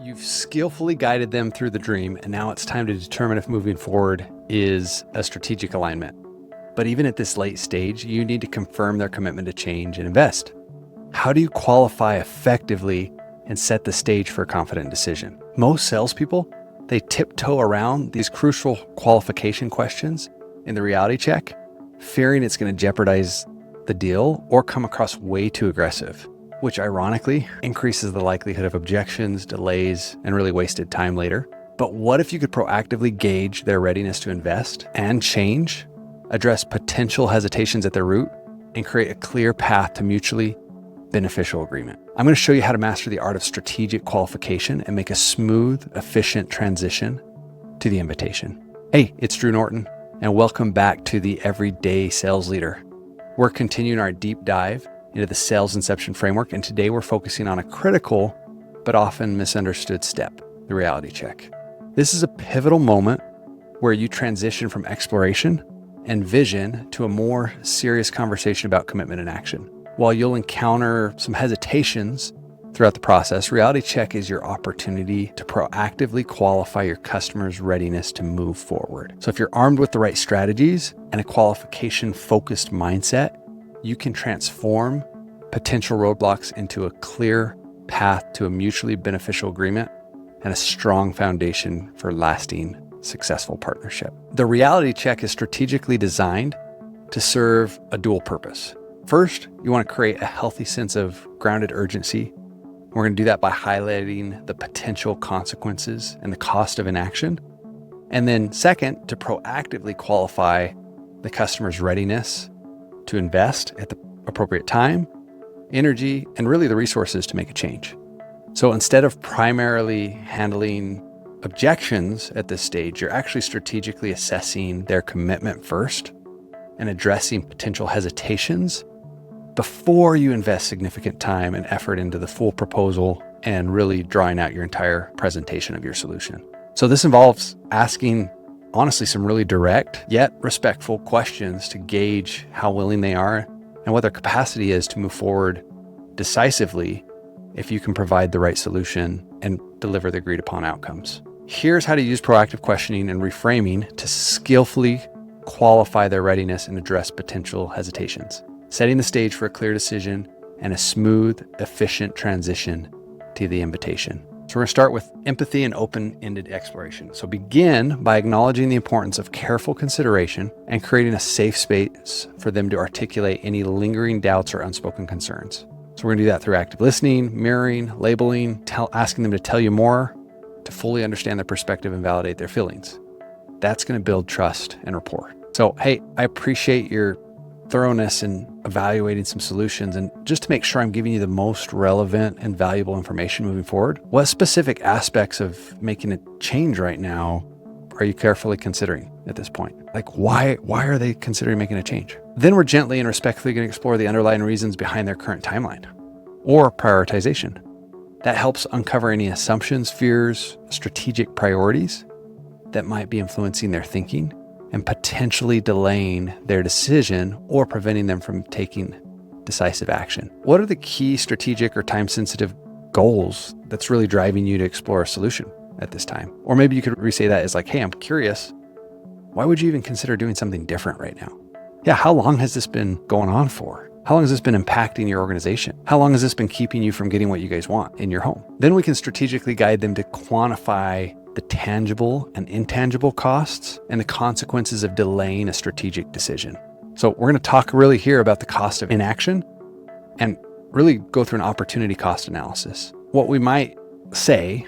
You've skillfully guided them through the dream, and now it's time to determine if moving forward is a strategic alignment. But even at this late stage, you need to confirm their commitment to change and invest. How do you qualify effectively and set the stage for a confident decision? Most salespeople, they tiptoe around these crucial qualification questions in the reality check, fearing it's going to jeopardize the deal or come across way too aggressive, which ironically increases the likelihood of objections, delays, and really wasted time later. But what if you could proactively gauge their readiness to invest and change, address potential hesitations at their root, and create a clear path to mutually beneficial agreement? I'm going to show you how to master the art of strategic qualification and make a smooth, efficient transition to the invitation. Hey, it's Drew Norton, and welcome back to the Everyday Sales Leader. We're continuing our deep dive into the sales inception framework, and today we're focusing on a critical but often misunderstood step, the reality check. This is a pivotal moment where you transition from exploration and vision to a more serious conversation about commitment and action. While you'll encounter some hesitations throughout the process, reality check is your opportunity to proactively qualify your customer's readiness to move forward. So if you're armed with the right strategies and a qualification-focused mindset, you can transform potential roadblocks into a clear path to a mutually beneficial agreement and a strong foundation for lasting, successful partnership. The reality check is strategically designed to serve a dual purpose. First, you want to create a healthy sense of grounded urgency. We're going to do that by highlighting the potential consequences and the cost of inaction. And then second, to proactively qualify the customer's readiness to invest at the appropriate time, energy, and really the resources to make a change. So instead of primarily handling objections at this stage, you're actually strategically assessing their commitment first and addressing potential hesitations before you invest significant time and effort into the full proposal and really drawing out your entire presentation of your solution. So this involves asking, honestly, some really direct yet respectful questions to gauge how willing they are and what their capacity is to move forward decisively if you can provide the right solution and deliver the agreed upon outcomes. Here's how to use proactive questioning and reframing to skillfully qualify their readiness and address potential hesitations, setting the stage for a clear decision and a smooth, efficient transition to the invitation. So we're going to start with empathy and open-ended exploration. So begin by acknowledging the importance of careful consideration and creating a safe space for them to articulate any lingering doubts or unspoken concerns. So we're going to do that through active listening, mirroring, labeling, asking them to tell you more, to fully understand their perspective and validate their feelings. That's going to build trust and rapport. So, hey, I appreciate your thoroughness in evaluating some solutions, and just to make sure I'm giving you the most relevant and valuable information moving forward, what specific aspects of making a change right now are you carefully considering at this point? Like why are they considering making a change? Then we're gently and respectfully going to explore the underlying reasons behind their current timeline or prioritization. That helps uncover any assumptions, fears, strategic priorities that might be influencing their thinking and potentially delaying their decision or preventing them from taking decisive action. What are the key strategic or time-sensitive goals that's really driving you to explore a solution at this time? Or maybe you could re-say that as like, hey, I'm curious, why would you even consider doing something different right now? Yeah, how long has this been going on for? How long has this been impacting your organization? How long has this been keeping you from getting what you guys want in your home? Then we can strategically guide them to quantify the tangible and intangible costs and the consequences of delaying a strategic decision. So we're going to talk really here about the cost of inaction and really go through an opportunity cost analysis. What we might say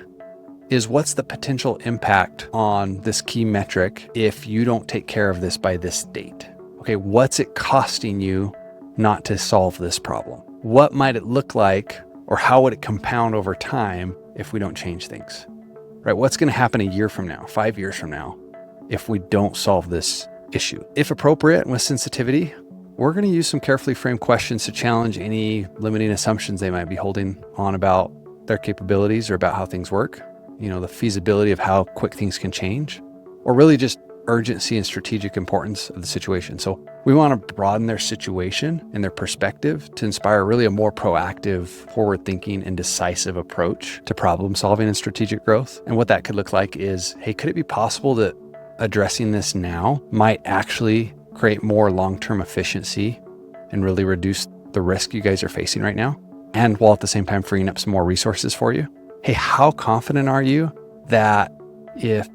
is, what's the potential impact on this key metric if you don't take care of this by this date? Okay, what's it costing you not to solve this problem? What might it look like, or how would it compound over time if we don't change things? Right? What's going to happen a year from now, 5 years from now, if we don't solve this issue? If appropriate and with sensitivity, we're going to use some carefully framed questions to challenge any limiting assumptions they might be holding on about their capabilities or about how things work, the feasibility of how quick things can change, or really just urgency and strategic importance of the situation. So we want to broaden their situation and their perspective to inspire really a more proactive, forward-thinking, and decisive approach to problem solving and strategic growth. And what that could look like is, hey, could it be possible that addressing this now might actually create more long-term efficiency and really reduce the risk you guys are facing right now? And while at the same time freeing up some more resources for you? Hey, how confident are you that if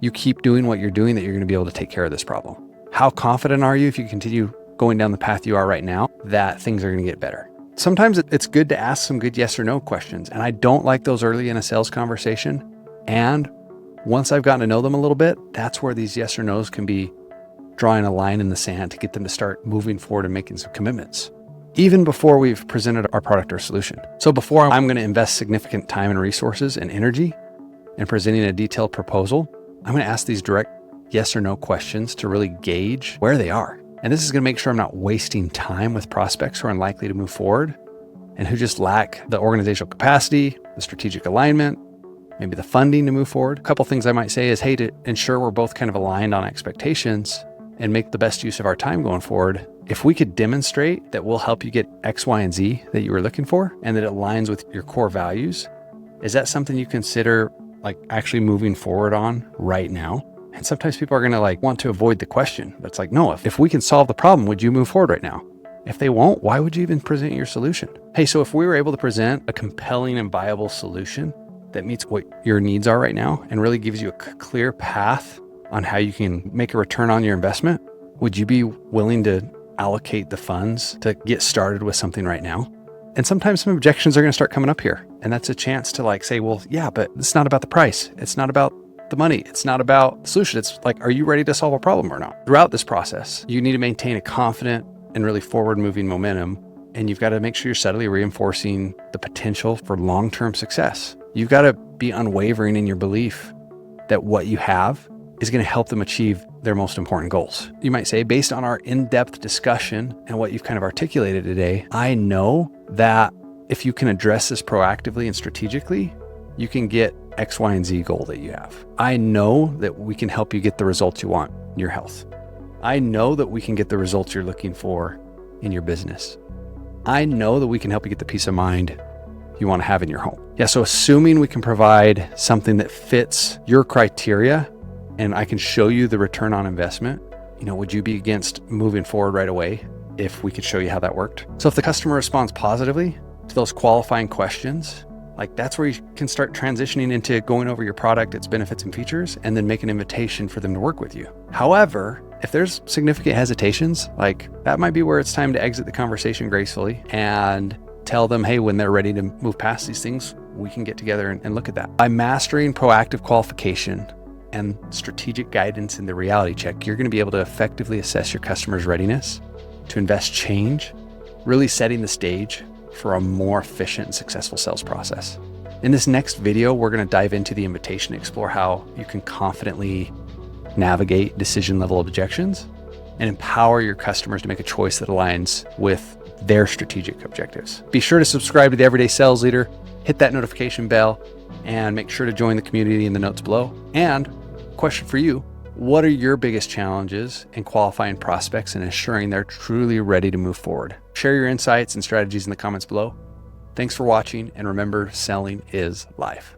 you keep doing what you're doing, that you're going to be able to take care of this problem? How confident are you if you continue going down the path you are right now, that things are going to get better? Sometimes it's good to ask some good yes or no questions. And I don't like those early in a sales conversation. And once I've gotten to know them a little bit, that's where these yes or no's can be drawing a line in the sand to get them to start moving forward and making some commitments, even before we've presented our product or solution. So before I'm going to invest significant time and resources and energy in presenting a detailed proposal, I'm going to ask these direct yes or no questions to really gauge where they are. And this is going to make sure I'm not wasting time with prospects who are unlikely to move forward and who just lack the organizational capacity, the strategic alignment, maybe the funding to move forward. A couple things I might say is, hey, to ensure we're both kind of aligned on expectations and make the best use of our time going forward, if we could demonstrate that we'll help you get X, Y, and Z that you were looking for and that it aligns with your core values, is that something you consider like actually moving forward on right now? And sometimes people are going to want to avoid the question, but it's like, no, if we can solve the problem, would you move forward right now? If they won't, why would you even present your solution? Hey, so if we were able to present a compelling and viable solution that meets what your needs are right now and really gives you a clear path on how you can make a return on your investment, would you be willing to allocate the funds to get started with something right now? And sometimes some objections are going to start coming up here. And that's a chance to say, well, yeah, but it's not about the price. It's not about the money. It's not about the solution. It's like, are you ready to solve a problem or not? Throughout this process, you need to maintain a confident and really forward-moving momentum. And you've got to make sure you're steadily reinforcing the potential for long-term success. You've got to be unwavering in your belief that what you have is going to help them achieve their most important goals. You might say, based on our in-depth discussion and what you've kind of articulated today, I know that if you can address this proactively and strategically, you can get X, Y, and Z goal that you have. I know that we can help you get the results you want in your health. I know that we can get the results you're looking for in your business. I know that we can help you get the peace of mind you want to have in your home. Yeah, so assuming we can provide something that fits your criteria and I can show you the return on investment, would you be against moving forward right away if we could show you how that worked? So if the customer responds positively to those qualifying questions, that's where you can start transitioning into going over your product, its benefits and features, and then make an invitation for them to work with you. However, if there's significant hesitations, that might be where it's time to exit the conversation gracefully and tell them, hey, when they're ready to move past these things, we can get together and look at that. By mastering proactive qualification and strategic guidance in the reality check, you're going to be able to effectively assess your customer's readiness to invest change, really setting the stage for a more efficient and successful sales process. In this next video, we're going to dive into the invitation to explore how you can confidently navigate decision level objections and empower your customers to make a choice that aligns with their strategic objectives. Be sure to subscribe to the Everyday Sales Leader, hit that notification bell, and make sure to join the community in the notes below. And question for you, what are your biggest challenges in qualifying prospects and ensuring they're truly ready to move forward? Share your insights and strategies in the comments below. Thanks for watching, and remember, selling is life.